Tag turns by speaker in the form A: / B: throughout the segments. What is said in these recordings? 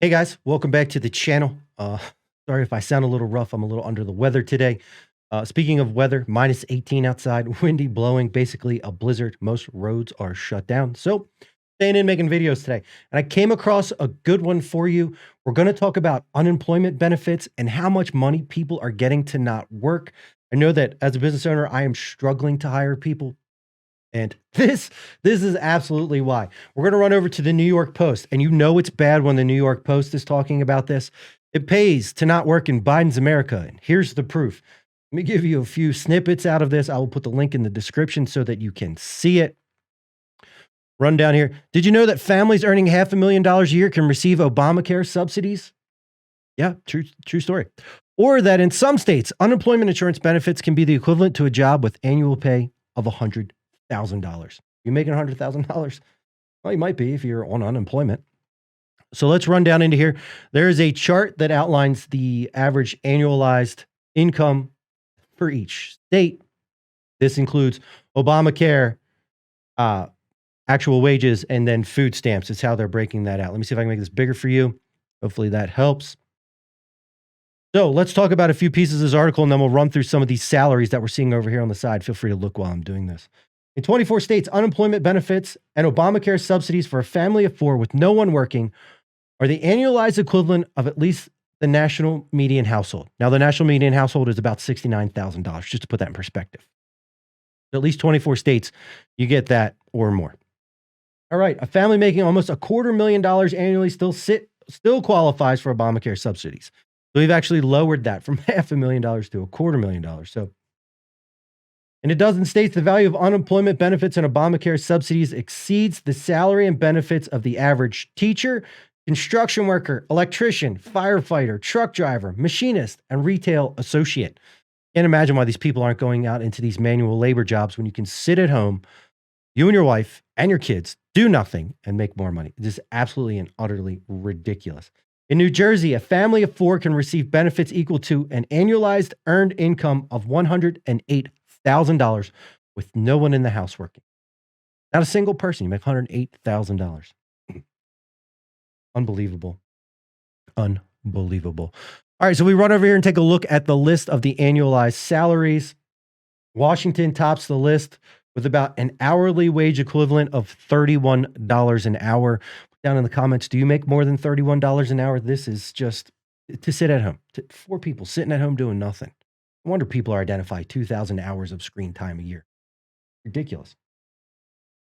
A: Hey guys, welcome back to the channel. Sorry if I sound a little rough. I'm a little under the weather today. Speaking of weather, minus 18 outside, windy, blowing, basically a blizzard. Most roads are shut down. So, staying in making videos today. And I came across a good one for you. We're going to talk about unemployment benefits and how much money people are getting to not work. I know that as a business owner, I am struggling to hire people. And this is absolutely why. We're going to run over to the New York Post, and you know it's bad when the New York Post is talking about this. It pays to not work in Biden's America, and here's the proof. Let me give you a few snippets out of this. I will put the link in the description so that you can see it. Run down here. Did you know that families earning $500,000 a year can receive Obamacare subsidies? Yeah, true story. Or that in some states, unemployment insurance benefits can be the equivalent to a job with annual pay of $100,000. You making $100,000? Well, you might be if you're on unemployment. So let's run down into here. There is a chart that outlines the average annualized income for each state. This includes Obamacare, actual wages, and then food stamps. It's how they're breaking that out. Let me see if I can make this bigger for you. Hopefully that helps. So let's talk about a few pieces of this article, and then we'll run through some of these salaries that we're seeing over here on the side. Feel free to look while I'm doing this. In 24 states, unemployment benefits and Obamacare subsidies for a family of four with no one working are the annualized equivalent of at least the national median household. Now, the national median household is about $69,000, just to put that in perspective. At least 24 states, you get that or more. All right, a family making almost $250,000 annually still qualifies for Obamacare subsidies. So we've actually lowered that from $500,000 to $250,000. So, in a dozen states, the value of unemployment benefits and Obamacare subsidies exceeds the salary and benefits of the average teacher, construction worker, electrician, firefighter, truck driver, machinist, and retail associate. Can't imagine why these people aren't going out into these manual labor jobs when you can sit at home, you and your wife and your kids, do nothing and make more money. This is absolutely and utterly ridiculous. In New Jersey, a family of four can receive benefits equal to an annualized earned income of $108,000 with no one in the house working. Not a single person. You make $108,000. Unbelievable. Unbelievable. All right, so we run over here and take a look at the list of the annualized salaries. Washington tops the list with about an hourly wage equivalent of $31 an hour. Down in the comments, do you make more than $31 an hour? This is just to sit at home. Four people sitting at home doing nothing. No wonder people are identified 2,000 hours of screen time a year. Ridiculous.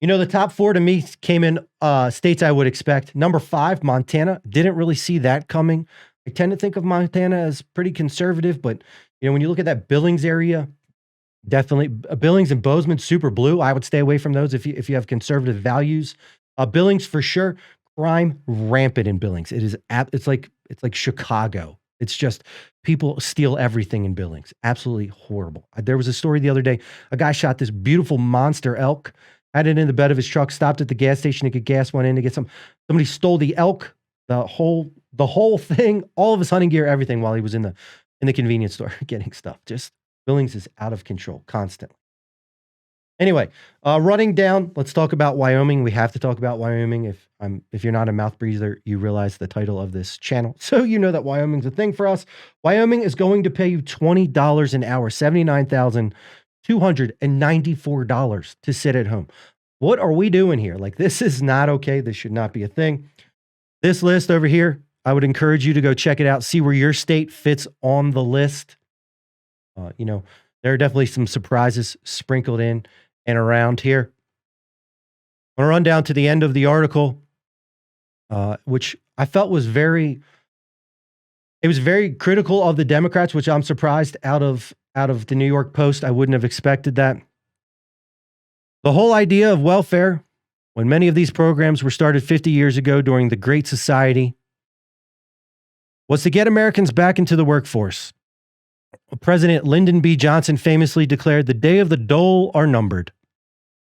A: You know, the top four to me came in states I would expect. Number 5, Montana. Didn't really see that coming. I tend to think of Montana as pretty conservative, but you know, when you look at that Billings area, definitely Billings and Bozeman, super blue. I would stay away from those if you have conservative values. Billings for sure. Crime rampant in Billings. It's like Chicago. It's just people steal everything in Billings. Absolutely horrible. There was a story the other day. A guy shot this beautiful monster elk, had it in the bed of his truck, stopped at the gas station to get gas, went in to get some. Somebody stole the elk, the whole thing, all of his hunting gear, everything while he was in the convenience store getting stuff. Just Billings is out of control constantly. Anyway, running down, let's talk about Wyoming. We have to talk about Wyoming. If you're not a mouth breather, you realize the title of this channel. So you know that Wyoming's a thing for us. Wyoming is going to pay you $20 an hour, $79,294 to sit at home. What are we doing here? Like, this is not okay. This should not be a thing. This list over here, I would encourage you to go check it out, see where your state fits on the list. You know, there are definitely some surprises sprinkled in and around here. I'm going to run down to the end of the article, which I felt was very critical of the Democrats, which I'm surprised out of the New York Post. I wouldn't have expected that. The whole idea of welfare, when many of these programs were started 50 years ago during the Great Society, was to get Americans back into the workforce. President Lyndon B. Johnson famously declared the day of the dole are numbered.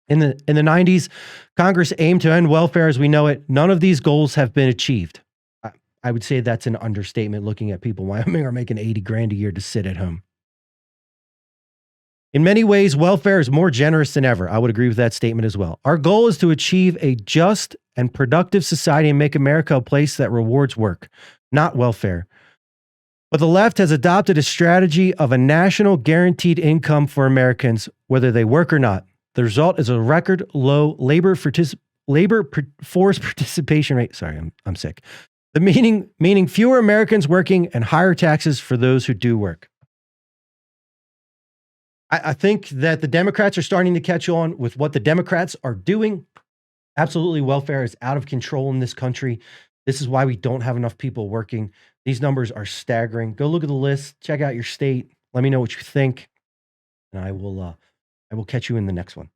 A: In the 90s, Congress aimed to end welfare as we know it. None of these goals have been achieved. I would say that's an understatement looking at people in Wyoming are making $80,000 a year to sit at home. In many ways, welfare is more generous than ever. I would agree with that statement as well. Our goal is to achieve a just and productive society and make America a place that rewards work, not welfare. But the left has adopted a strategy of a national guaranteed income for Americans, whether they work or not. The result is a record low force participation rate. Sorry, I'm sick. The meaning fewer Americans working and higher taxes for those who do work. I think that the Democrats are starting to catch on with what the Democrats are doing. Absolutely, welfare is out of control in this country. This is why we don't have enough people working. These numbers are staggering. Go look at the list. Check out your state. Let me know what you think, and I will catch you in the next one.